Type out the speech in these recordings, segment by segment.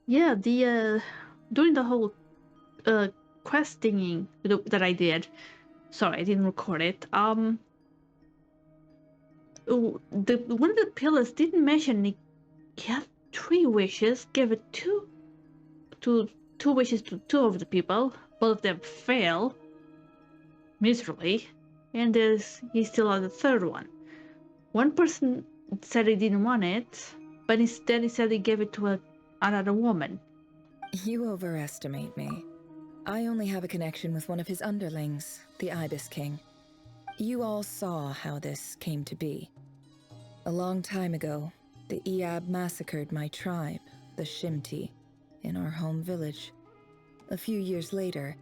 Yeah, the during the whole uh quest thingy that I did. Sorry, I didn't record it. The one of the pillars didn't mention he had 3 wishes. Gave it to two wishes to two of the people. Both of them fail miserably, and he still had the third one. One person said he didn't want it, but instead he said he gave it to another woman. You overestimate me. I only have a connection with one of his underlings, the Ibis King. You all saw how this came to be. A long time ago, the Eab massacred my tribe, the Shimti, in our home village. A few years later,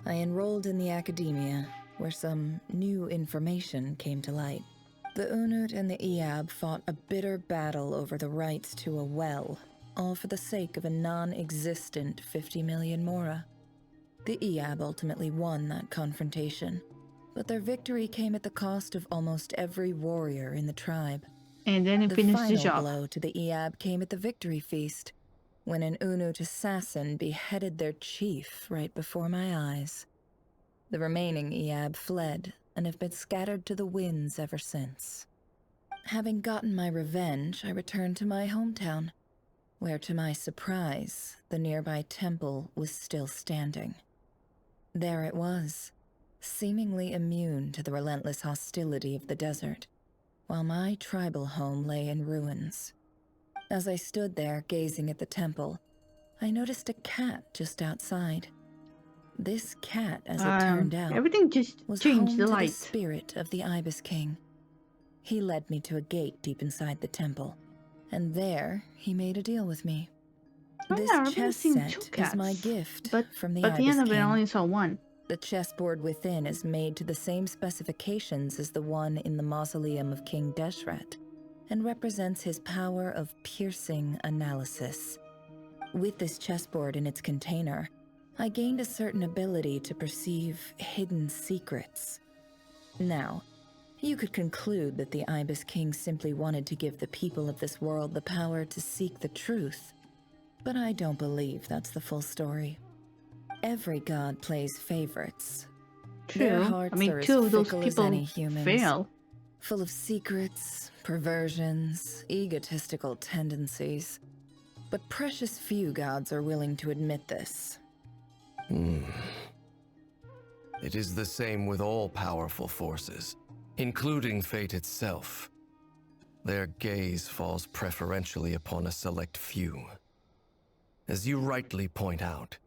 I enrolled in the academia, where some new information came to light. The Unut and the Eab fought a bitter battle over the rights to a well, all for the sake of a non-existent 50 million mora. The Eab ultimately won that confrontation, but their victory came at the cost of almost every warrior in the tribe. And then he The finished the final job. blow to the Eab came at the victory feast, when an Unut assassin beheaded their chief right before my eyes. The remaining Eab fled and have been scattered to the winds ever since. Having gotten my revenge, I returned to my hometown, where to my surprise, the nearby temple was still standing. There it was, seemingly immune to the relentless hostility of the desert, while my tribal home lay in ruins. As I stood there gazing at the temple, I noticed a cat just outside. This cat, as it turned out, Everything just was changed home the to the light. spirit of the Ibis King. He led me to a gate deep inside the temple, and there he made a deal with me. Oh This yeah, I remember chess seeing two set cats, is my gift but from the at the end Ibis of it, I King. only saw one. The chessboard within is made to the same specifications as the one in the mausoleum of King Deshret, and represents his power of piercing analysis. With this chessboard in its container, I gained a certain ability to perceive hidden secrets. Now, you could conclude that the Ibis King simply wanted to give the people of this world the power to seek the truth, but I don't believe that's the full story. Every god plays favorites. Their True. I hearts mean, are as two of those fickle as any people humans, fail. full of secrets, perversions, egotistical tendencies. But precious few gods are willing to admit this. It is the same with all powerful forces, including fate itself. Their gaze falls preferentially upon a select few. As you rightly point out,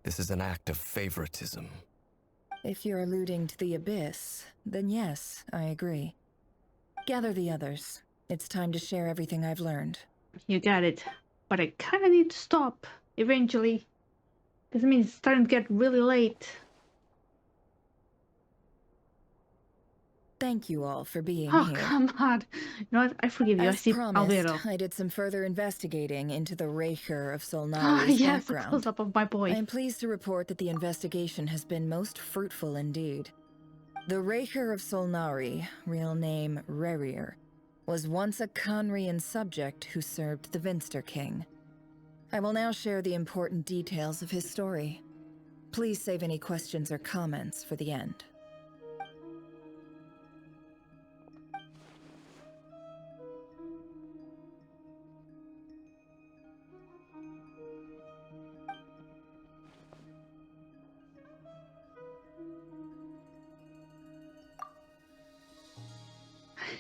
this is an act of favoritism. If you're alluding to the Abyss, then yes, I agree. Gather the others. It's time to share everything I've learned. You got it. But I kind of need to stop eventually. Because I mean, it's starting to get really late. Thank you all for being Oh, here. come on. You know what? I forgive you. I As see promised, Alvaro. I did some further investigating into the Raker of Ah, Solnari's yes, a background. close-up of my I boy. am pleased to report that the investigation has been most fruitful indeed. The Raker of Solnari, real name Rerir, was once a Conrian subject who served the Vinster King. I will now share the important details of his story. Please save any questions or comments for the end.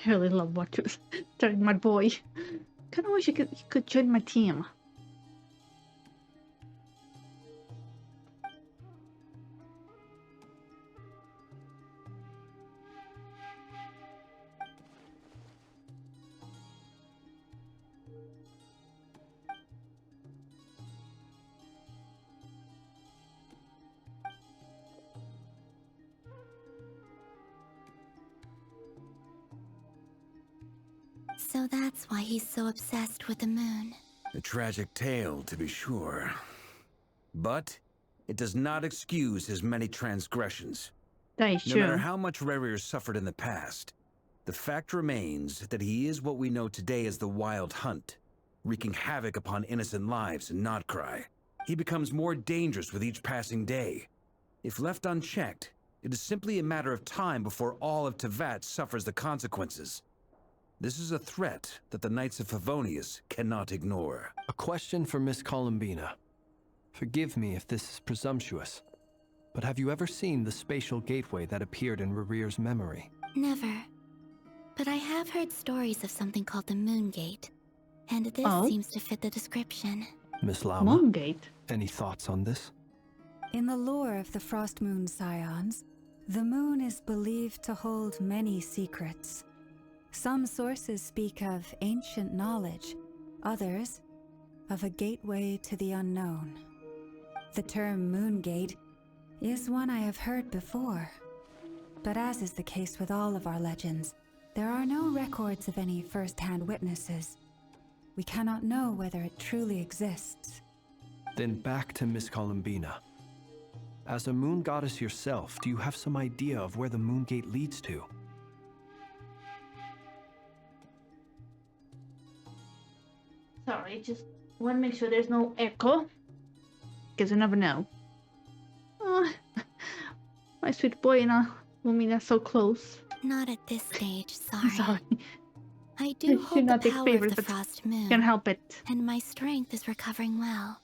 I really love watching starting my boy. Kind of wish he could join my team. So that's why he's so obsessed with the moon. A tragic tale, to be sure. But it does not excuse his many transgressions. That is No true. matter how much Rerir suffered in the past, the fact remains that he is what we know today as the Wild Hunt, wreaking havoc upon innocent lives in Notcry. He becomes more dangerous with each passing day. If left unchecked, it is simply a matter of time before all of Tevat suffers the consequences. This is a threat that the Knights of Favonius cannot ignore. A question for Miss Columbina. Forgive me if this is presumptuous, but have you ever seen the spatial gateway that appeared in Rerear's memory? Never. But I have heard stories of something called the Moon Gate, and this seems to fit the description. Miss Lama, Moongate? any thoughts on this? In the lore of the Frost Moon Scions, the moon is believed to hold many secrets. Some sources speak of ancient knowledge, others of a gateway to the unknown. The term Moongate is one I have heard before, but as is the case with all of our legends, there are no records of any first-hand witnesses. We cannot know whether it truly exists. Then back to Miss Columbina. As a moon goddess yourself, do you have some idea of where the Moon Gate leads to? Sorry, just want to make sure there's no echo. Because you never know. Oh, my sweet boy and Lumina so close. Not at this stage, sorry. I'm sorry. I do hold the not big power favorite, of the but Frost Moon, Can't help it. and my strength is recovering well.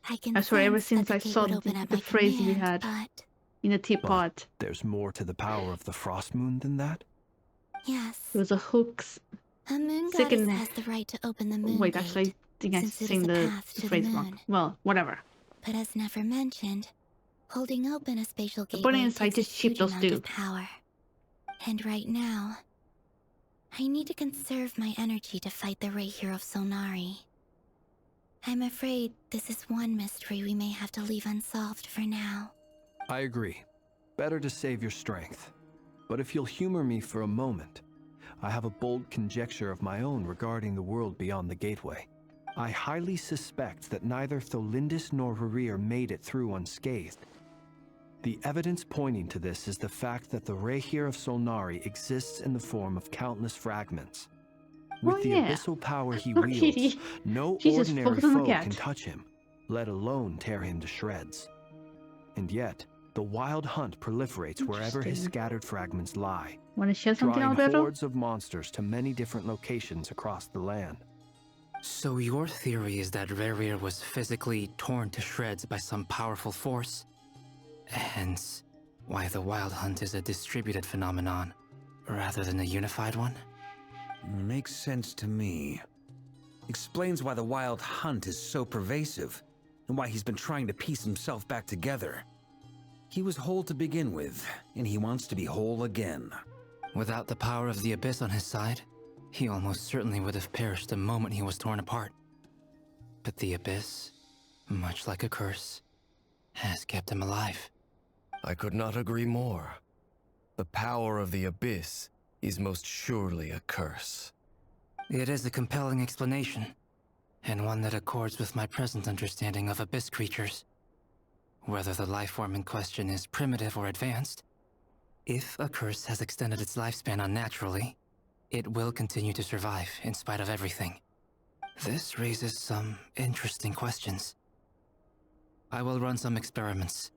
I can I swear, ever sense since that I the gate saw would open at the my phrase you command, had but in the teapot, There's more to the power of the Frost Moon than that? yes, it was a hooks. a moon Second- goddess has the right to open the moon Wait, gate, actually, I think I since it sang is a the path to the phrase wrong. moon. Well, whatever. but as never mentioned, holding open a spatial The gateway point is, I takes a just ship huge those amount two. of power. And right now, I need to conserve my energy to fight the Ray Hero of Solnari. I'm afraid this is one mystery we may have to leave unsolved for now. I agree. Better to save your strength. But if you'll humor me for a moment, I have a bold conjecture of my own regarding the world beyond the gateway. I highly suspect that neither Tholindis nor Rerear made it through unscathed. The evidence pointing to this is the fact that the Rehir of Solnari exists in the form of countless fragments. With Oh, the yeah. abyssal power he Oh, wields, kitty. no Jesus, ordinary focus on the foe cat. can touch him, let alone tear him to shreds. And yet, the wild hunt proliferates wherever his Interesting. scattered fragments lie, Want to share something, drawing Alberto? hordes of monsters to many different locations across the land. So your theory is that Rerir was physically torn to shreds by some powerful force? Hence, why the Wild Hunt is a distributed phenomenon, rather than a unified one? Makes sense to me. Explains why the Wild Hunt is so pervasive, and why he's been trying to piece himself back together. He was whole to begin with, and he wants to be whole again. Without the power of the Abyss on his side, he almost certainly would have perished the moment he was torn apart. But the Abyss, much like a curse, has kept him alive. I could not agree more. The power of the Abyss is most surely a curse. It is a compelling explanation, and one that accords with my present understanding of Abyss creatures. Whether the life form in question is primitive or advanced, if a curse has extended its lifespan unnaturally, it will continue to survive in spite of everything. This raises some interesting questions. I will run some experiments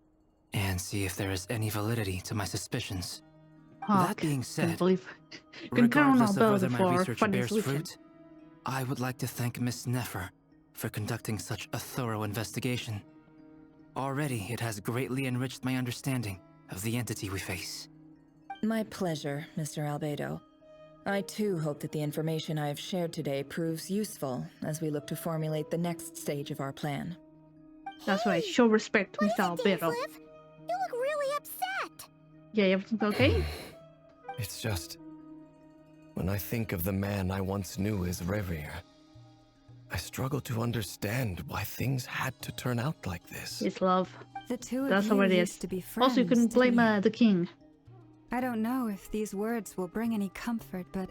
and see if there is any validity to my suspicions. That being Can't said, believe. Can count on regardless of Alberto whether my for research funny bears solution. fruit, I would like to thank Miss Nefer for conducting such a thorough investigation. Already, it has greatly enriched my understanding of the entity we face. My pleasure, Mr. Albedo. I too hope that the information I have shared today proves useful as we look to formulate the next stage of our plan. That's right. Show respect to Mr. Alberto. You look really upset. Yeah, everything's okay? It's just... when I think of the man I once knew as Rerir, I struggle to understand why things had to turn out like this. It's love. The two of That's you how it used is. to be friends. Also, you couldn't blame didn't you? the king. I don't know if these words will bring any comfort, but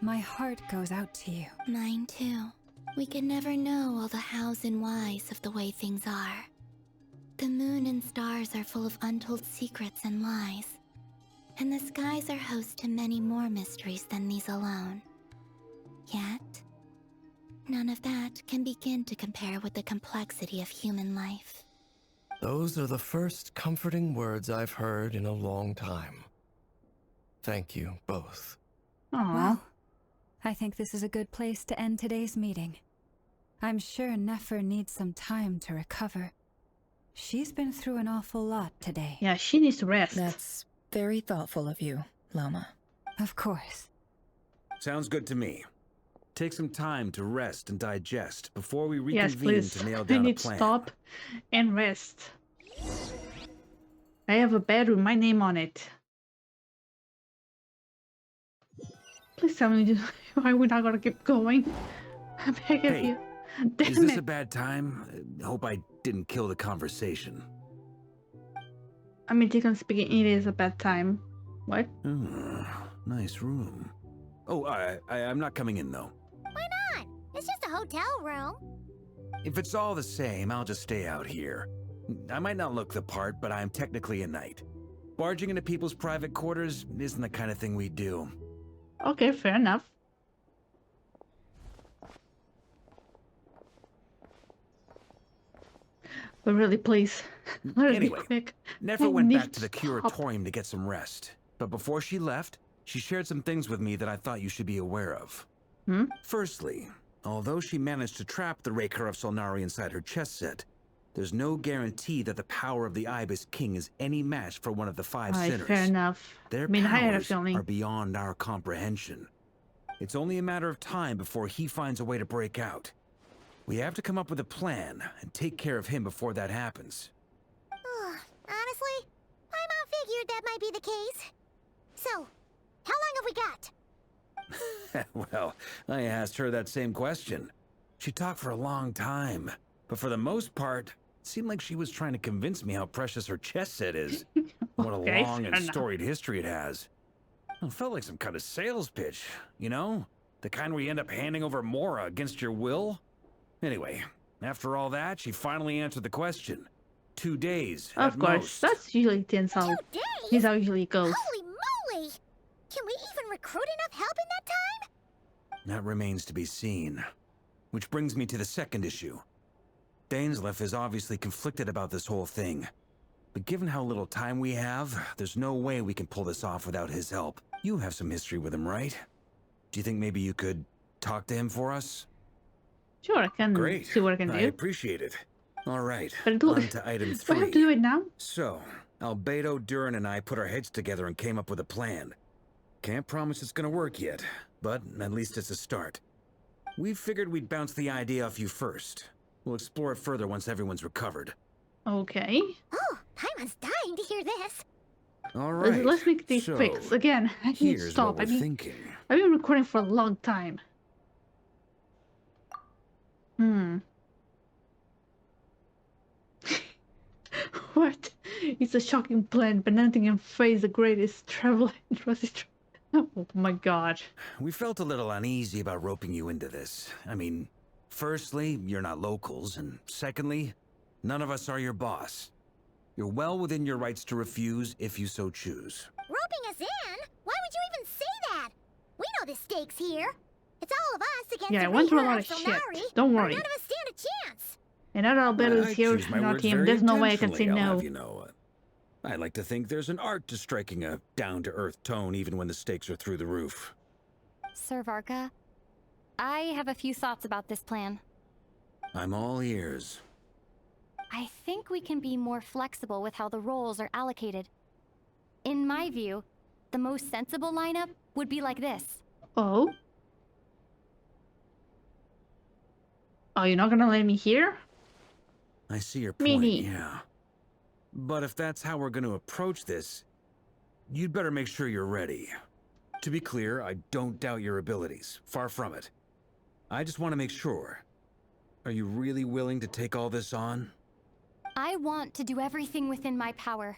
my heart goes out to you. Mine too. We can never know all the hows and whys of the way things are. The moon and stars are full of untold secrets and lies. And the skies are host to many more mysteries than these alone. Yet, None of that can begin to compare with the complexity of human life. Those are the first comforting words I've heard in a long time. Thank you both. Aww. Well, I think this is a good place to end today's meeting. I'm sure Nefer needs some time to recover. She's been through an awful lot today. Yeah, she needs to rest. That's very thoughtful of you, Loma. Of course. Sounds good to me. Take some time to rest and digest before we Yes, reconvene please. to nail I down a need to plan. stop and rest. I have a bed with my name on it. Please tell me why we're not gonna keep going. I beg of Hey, you. Is Damn this a it. bad time? Hope I didn't kill the conversation. I mean, technically speaking, it is a bad time. What? Nice room. Oh, I'm not coming in, though. Why not? It's just a hotel room. If it's all the same, I'll just stay out here. I might not look the part, but I'm technically a knight. Barging into people's private quarters isn't the kind of thing we do. Okay, fair enough. But really, please, let it Anyway, be quick. Nefer I went need back to the stop. curatorium to get some rest. But before she left, she shared some things with me that I thought you should be aware of. Hmm? Firstly, although she managed to trap the Raker of Solnari inside her chess set, there's no guarantee that the power of the Ibis King is any match for one of the five Alright, sinners. fair enough. Their I mean, I had a powers feeling. are beyond our comprehension. It's only a matter of time before he finds a way to break out. We have to come up with a plan and take care of him before that happens. Honestly, my mom figured that might be the case. So, how long have we got? Well, I asked her that same question. She talked for a long time, but for the most part, it seemed like she was trying to convince me how precious her chess set is. What a Okay, long and fair enough. storied history it has. It felt like some kind of sales pitch, you know? The kind where you end up handing over Mora against your will? Anyway, after all that, she finally answered the question. 2 days, Of at course, most. that's usually He's how it usually goes. Holy moly! Can we even recruit enough help in that time? That remains to be seen. Which brings me to the second issue. Dainsleif is obviously conflicted about this whole thing. But given how little time we have, there's no way we can pull this off without his help. You have some history with him, right? Do you think maybe you could talk to him for us? Sure, I can Great. see what I can I do. appreciate it. All right, But do, on to item do I 3. have to do it now? So, Albedo, Durin, and I put our heads together and came up with a plan. Can't promise it's gonna work yet, but at least it's a start. We figured we'd bounce the idea off you first. We'll explore it further once everyone's recovered. Okay. Oh, Paimon's dying to hear this. All right. Let's make these so, quick. Again, I need to Here's stop. what we're thinking. I've been recording for a long time. What? It's a shocking plan, but nothing can face the greatest traveler in Rosy. Oh my god. We felt a little uneasy about roping you into this. I mean, firstly, you're not locals, and secondly, none of us are your boss. You're well within your rights to refuse if you so choose. Roping us in? Why would you even say that? We know the stakes here. It's all of us against Yeah, I the went through a Raker lot of of shit. Solnari, Don't or worry. none of us stand a chance. And now that Alberto I is here, choose my not words him, very there's no way I can say intentionally, I'll no. have you know. I like to think there's an art to striking a down-to-earth tone even when the stakes are through the roof. Sir Varka, I have a few thoughts about this plan. I'm all ears. I think we can be more flexible with how the roles are allocated. In my view, the most sensible lineup would be like this. Oh? Oh, you're not gonna let me hear? I see your point, Meanie. yeah. But if that's how we're going to approach this, you'd better make sure you're ready. To be clear, I don't doubt your abilities. Far from it. I just want to make sure. Are you really willing to take all this on? I want to do everything within my power.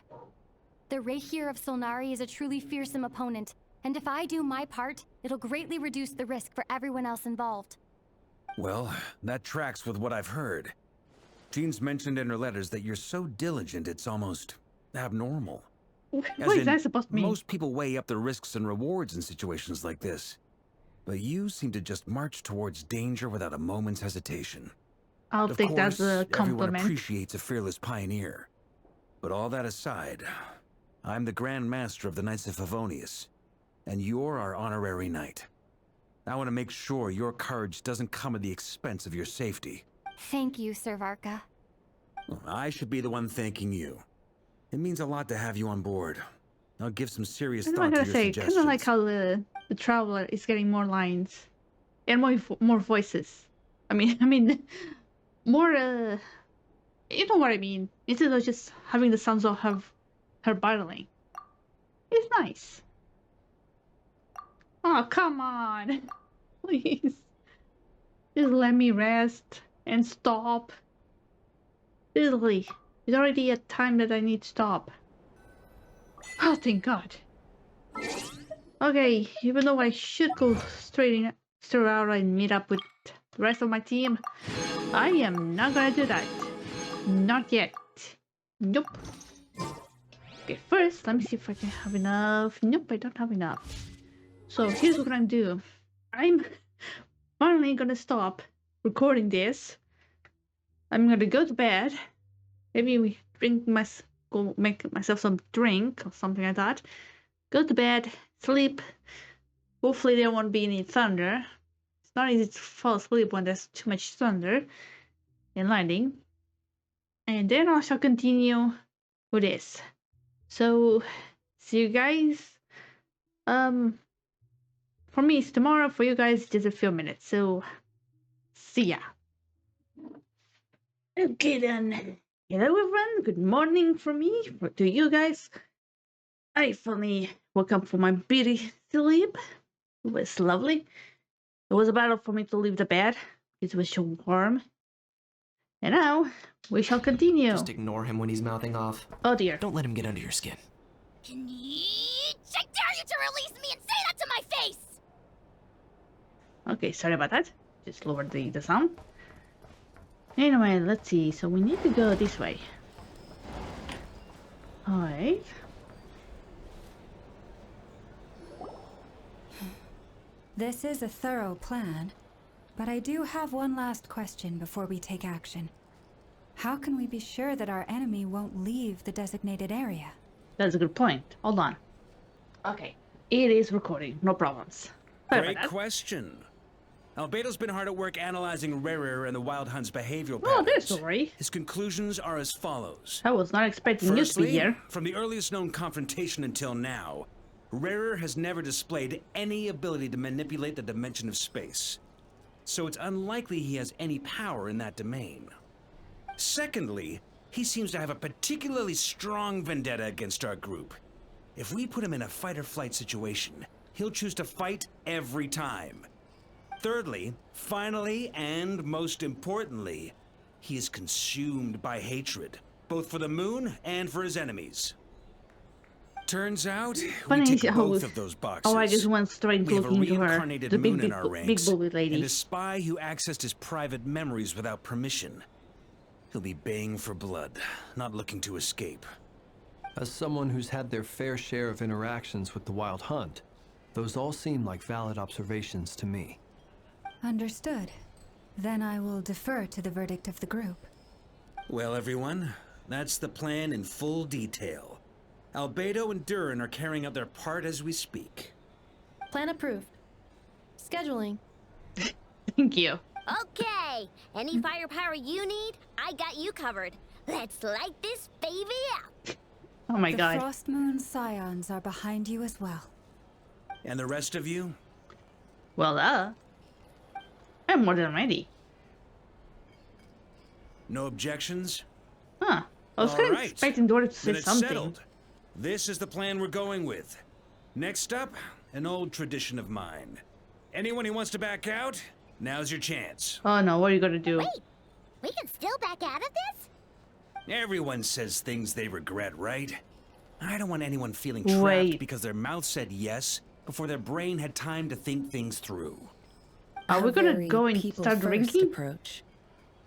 The Rahier of Solnari is a truly fearsome opponent, and if I do my part, it'll greatly reduce the risk for everyone else involved. Well, that tracks with what I've heard. Jean's mentioned in her letters that you're so diligent it's almost abnormal. What As is in, that supposed to mean? most people weigh up the risks and rewards in situations like this. but you seem to just march towards danger without a moment's hesitation. I'll Of take that as course, a everyone compliment. appreciates a fearless pioneer. But all that aside, I'm the Grand Master of the Knights of Favonius, and you're our honorary knight. I want to make sure your courage doesn't come at the expense of your safety. Thank you, Sir Varka. Well, I should be the one thanking you. It means a lot to have you on board. I'll give some serious I'm thought to gonna your say, suggestions. kind of like how the Traveler is getting more lines and more voices. I mean, more. You know what I mean. Instead of just having the sounds of her battling, it's nice. Oh, come on, please, just let me rest and stop. Seriously, it's already a time that I need to stop. Oh, thank God. Okay, even though I should go straight out and meet up with the rest of my team, I am not gonna do that. Not yet. Nope. Okay, first, let me see if I can have enough. Nope, I don't have enough. So here's what I'm gonna do. I'm finally gonna stop recording this. I'm gonna go to bed. Maybe we go make myself some drink or something like that. Go to bed, sleep. Hopefully there won't be any thunder. It's not easy to fall asleep when there's too much thunder and lightning. And then I shall continue with this. So see you guys. For me it's tomorrow, for you guys just a few minutes. So see ya. Okay then. Hello everyone, good morning from me to you guys. I finally woke up from my beauty sleep. It was lovely. It was a battle for me to leave the bed. It was so warm. And now we shall continue. Just ignore him when he's mouthing off. Oh dear. Don't let him get under your skin. I dare you to release me and say that to my face! Okay, sorry about that. Just lowered the sound. Anyway, let's see. So we need to go this way. Alright. This is a thorough plan, but I do have one last question before we take action. How can we be sure that our enemy won't leave the designated area? That's a good point. Hold on. Okay. It is recording. No problems. Sorry Great about that. question. Albedo's been hard at work analyzing Rarer and the Wild Hunt's behavioral Oh, patterns. there's Ori. His conclusions are as follows. I was not expecting you to be Firstly, here. from the earliest known confrontation until now, Rarer has never displayed any ability to manipulate the dimension of space. So it's unlikely he has any power in that domain. Secondly, he seems to have a particularly strong vendetta against our group. If we put him in a fight-or-flight situation, he'll choose to fight every time. Thirdly, finally, and most importantly, he is consumed by hatred, both for the moon and for his enemies. Turns out, we tick both of those boxes. Oh, I just went straight We have a looking into her. reincarnated The moon big in our big ranks, bully lady. and a spy who accessed his private memories without permission. He'll be baying for blood, not looking to escape. As someone who's had their fair share of interactions with the Wild Hunt, those all seem like valid observations to me. Understood. Then I will defer to the verdict of the group. Well, everyone, that's the plan in full detail. Albedo and Durin are carrying out their part as we speak. Plan approved. Scheduling. Thank you. Okay, any firepower you need, I got you covered. Let's light this baby up. Oh my the god. Frost Moon Scions are behind you as well. And the rest of you? Well, I'm more than ready. No objections? Huh. I was All kind of right. expecting Dora to say Then it's something. settled. This is the plan we're going with. Next up, an old tradition of mine. Anyone who wants to back out, now's your chance. Oh no, what are you gonna do? Wait, we can still back out of this? Everyone says things they regret, right? I don't want anyone feeling trapped Wait. because their mouth said yes before their brain had time to think things through. Are we A gonna very go and start people-first drinking? approach.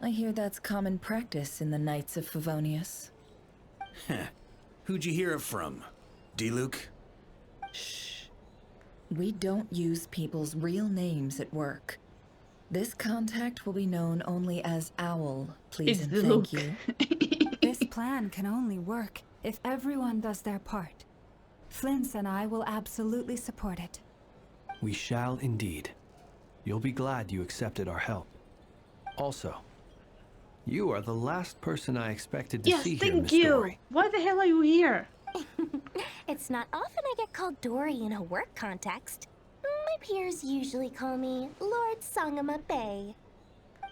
I hear that's common practice in the Knights of Favonius. Who'd you hear it from? D-Luke? Shh. We don't use people's real names at work. This contact will be known only as Owl, please It's and thank Luke. you. This plan can only work if everyone does their part. Flint's and I will absolutely support it. We shall indeed. You'll be glad you accepted our help. Also, you are the last person I expected to Yes, see here, thank Miss you. Dory. Why the hell are you here? It's not often I get called Dory in a work context. My peers usually call me Lord Sangama Bay.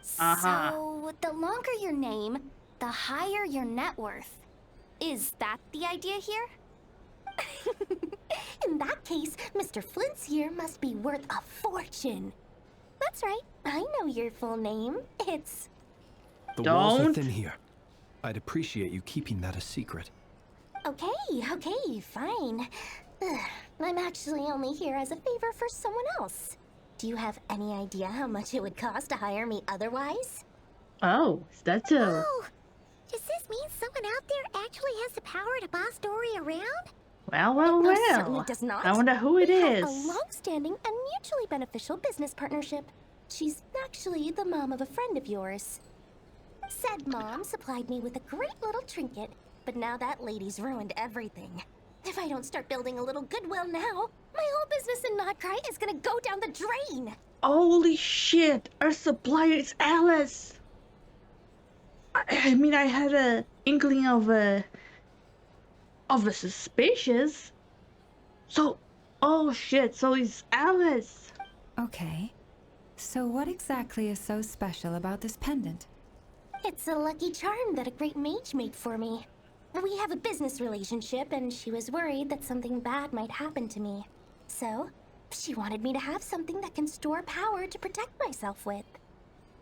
So, the longer your name, the higher your net worth. Is that the idea here? In that case, Mr. Flint's here must be worth a fortune. That's right, I know your full name. It's... The walls are Don't. thin here. I'd appreciate you keeping that a secret. Okay, fine. Ugh, I'm actually only here as a favor for someone else. Do you have any idea how much it would cost to hire me otherwise? Oh, is that so? Oh, does this mean someone out there actually has the power to boss Dory around? Well, It most certainly well. does not. I wonder who it We have is. a long-standing and mutually beneficial business partnership. She's actually the mom of a friend of yours. Said mom supplied me with a great little trinket, but now that lady's ruined everything. If I don't start building a little goodwill now, my whole business in Nodcry is gonna go down the drain. Holy shit! Our supplier is Alice. I mean, I had a inkling of a suspicious. So, oh shit! So it's Alice. Okay. So what exactly is so special about this pendant? It's a lucky charm that a great mage made for me. We have a business relationship, and she was worried that something bad might happen to me. So, she wanted me to have something that can store power to protect myself with.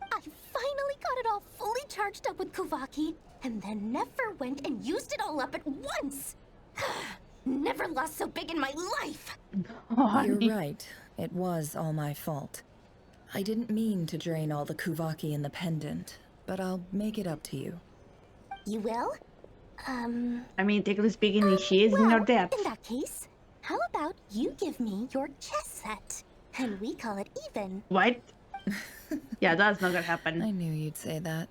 I finally got it all fully charged up with Kuvaki, and then never went and used it all up at once! Never lost so big in my life! Oh, honey. You're right. It was all my fault. I didn't mean to drain all the Kuvaki in the pendant, but I'll make it up to you. You will? I mean, technically speaking, she is in your debt. In that case, how about you give me your chess set, and we call it even? What? Yeah, that's not gonna I happen. knew you'd say that.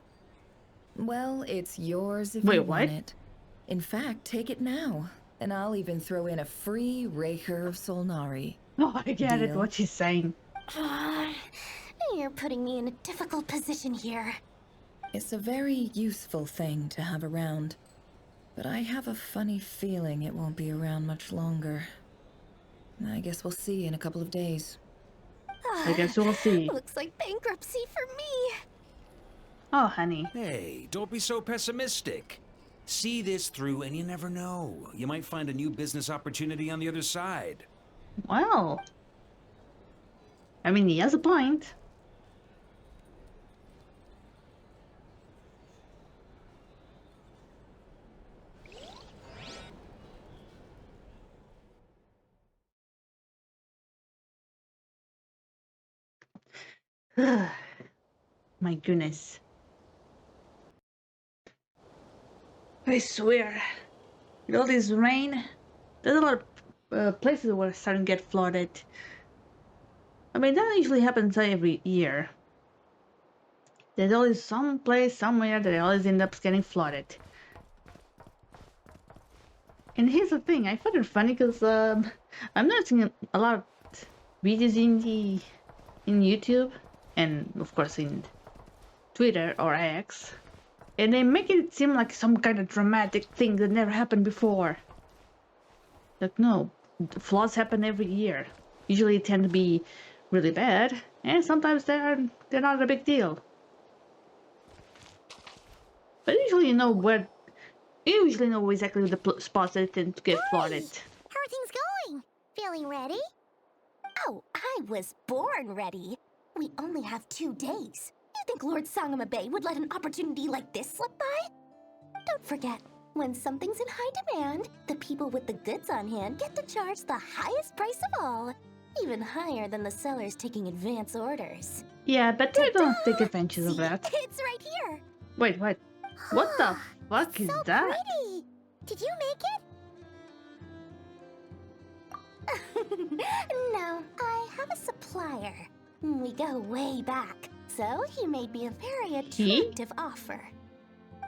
Well, it's yours if Wait, you want what? it. In fact, take it now, and I'll even throw in a free Raker of Solnari. Oh, I get it. Deal. What she's saying. You're putting me in a difficult position here. It's a very useful thing to have around, but I have a funny feeling it won't be around much longer. I guess we'll see in a couple of days. I guess we'll see. Looks like bankruptcy for me. Oh, honey. Hey, don't be so pessimistic. See this through and you never know. You might find a new business opportunity on the other side. Well, I mean, he has a point. My goodness. I swear, with all this rain, there's a lot of places where it's starting to get flooded. I mean, that usually happens every year. There's always some place somewhere that always ends up getting flooded. And here's the thing, I find it funny because I'm noticing a lot of videos in YouTube and of course in Twitter or X, and they make it seem like some kind of dramatic thing that never happened before. Like, no, floods happen every year. Usually they tend to be really bad, and sometimes they're not a big deal. But usually you usually know exactly the spots that tend to get flooded. How are things going? Feeling ready? Oh, I was born ready. We only have 2 days. You think Lord Sangama Bay would let an opportunity like this slip by? Don't forget, when something's in high demand, the people with the goods on hand get to charge the highest price of all. Even higher than the sellers taking advance orders. Yeah, but they don't take advantage of See, that. it's right here. Wait, what? What the fuck is So that? pretty. Did you make it? No, I have a supplier. We go way back, so he made me a very attractive offer.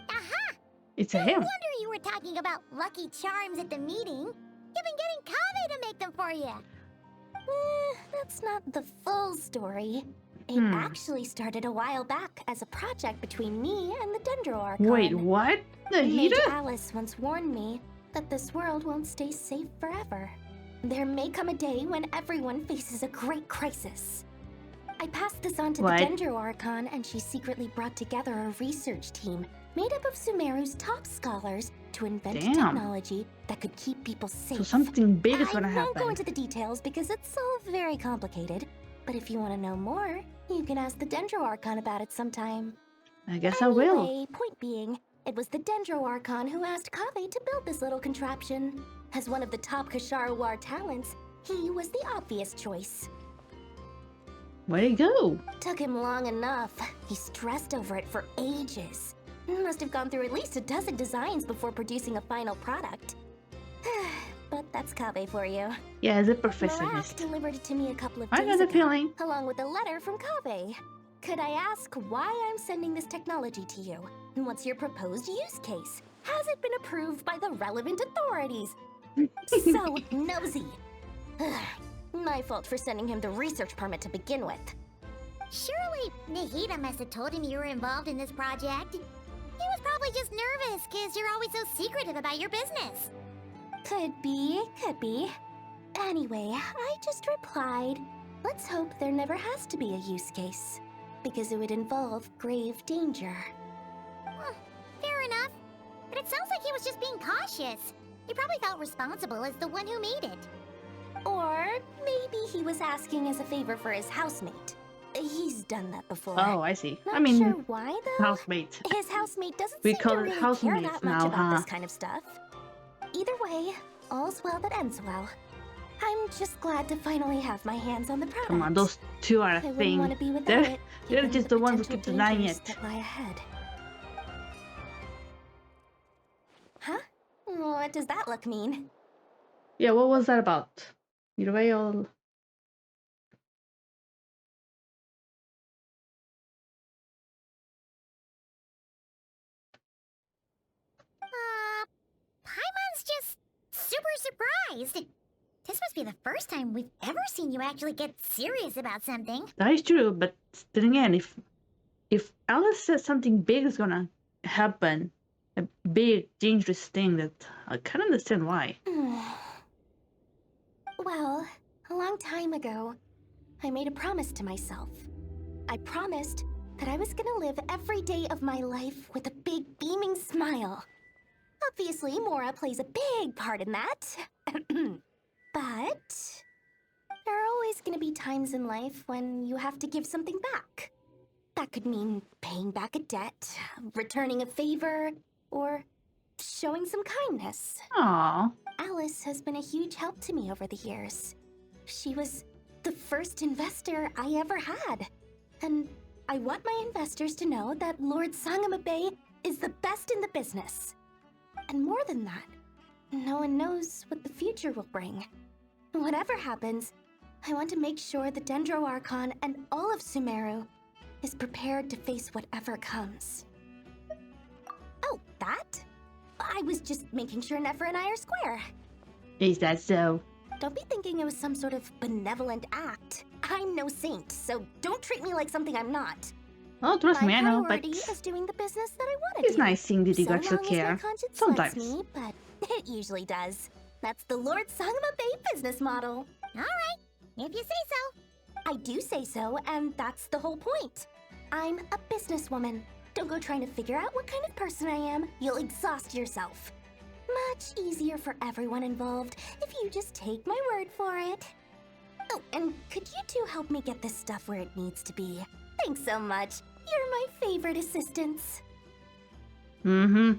Aha! It's No a him. wonder you were talking about lucky charms at the meeting. You've been getting Kave to make them for you. That's not the full story. It actually started a while back as a project between me and the Dendro Archon. Wait, what? The Mage heater? Alice once warned me that this world won't stay safe forever. There may come a day when everyone faces a great crisis. I passed this on to the Dendro Archon, and she secretly brought together a research team made up of Sumeru's top scholars to invent technology that could keep people safe. So something big is gonna I happen. won't go into the details because it's all very complicated. But if you want to know more, you can ask the Dendro Archon about it sometime. I guess I will. Anyway, point being, it was the Dendro Archon who asked Kave to build this little contraption. As one of the top Kasharu War talents, he was the obvious choice. Where'd he go? Took him long enough. He stressed over it for ages. Must have gone through at least a dozen designs before producing a final product. But that's Kave for you. Yeah, the Marak perfectionist. delivered it to me a couple of I days got a ago, feeling. along with a letter from Kave. Could I ask why I'm sending this technology to you? And what's your proposed use case? Has it been approved by the relevant authorities? So nosy. My fault for sending him the research permit to begin with. Surely Nahida must have told him you were involved in this project. He was probably just nervous because you're always so secretive about your business. Could be, could be. Anyway, I just replied, let's hope there never has to be a use case, because it would involve grave danger. Fair enough. But it sounds like he was just being cautious. He probably felt responsible as the one who made it. Or maybe he was asking as a favor for his housemate. He's done that before. Oh, I see. Not I mean, sure why though. housemate. His housemate doesn't We seem call to it really care housemates that much now, about huh? this kind of stuff. Either way, all's well that ends well. I'm just glad to finally have my hands on the product. Come on, those two are a I wouldn't thing. want to be without They're, it, they're given just the ones who potential keep denying dangers it. that lie ahead. Huh? What does that look mean? Yeah, what was that about? Either way, all. Paimon's just super surprised. This must be the first time we've ever seen you actually get serious about something. That is true, but then again, if Alice says something big is gonna happen, a big dangerous thing, that I can't understand why. Well, a long time ago, I made a promise to myself. I promised that I was gonna live every day of my life with a big beaming smile. Obviously, Mora plays a big part in that. But there are always gonna be times in life when you have to give something back. That could mean paying back a debt, returning a favor, or showing some kindness. Aww. Alice has been a huge help to me over the years. She was the first investor I ever had. And I want my investors to know that Lord Sangama Bay is the best in the business. And more than that, no one knows what the future will bring. Whatever happens, I want to make sure the Dendro Archon and all of Sumeru is prepared to face whatever comes. Oh, that? I was just making sure Nefer and I are square. Is that so? Don't be thinking it was some sort of benevolent act. I'm no saint, so don't treat me like something I'm not. Oh, trust me, I know, My but priority is doing the business that I want to do. it's nice seeing that you so actually long as care. my conscience Sometimes. lets me, but it usually does. That's the Lord Sangama Bay business model. All right, if you say so. I do say so, and that's the whole point. I'm a businesswoman. Don't go trying to figure out what kind of person I am. You'll exhaust yourself. Much easier for everyone involved if you just take my word for it. Oh, and could you two help me get this stuff where it needs to be? Thanks so much. You're my favorite assistants. Mm-hmm.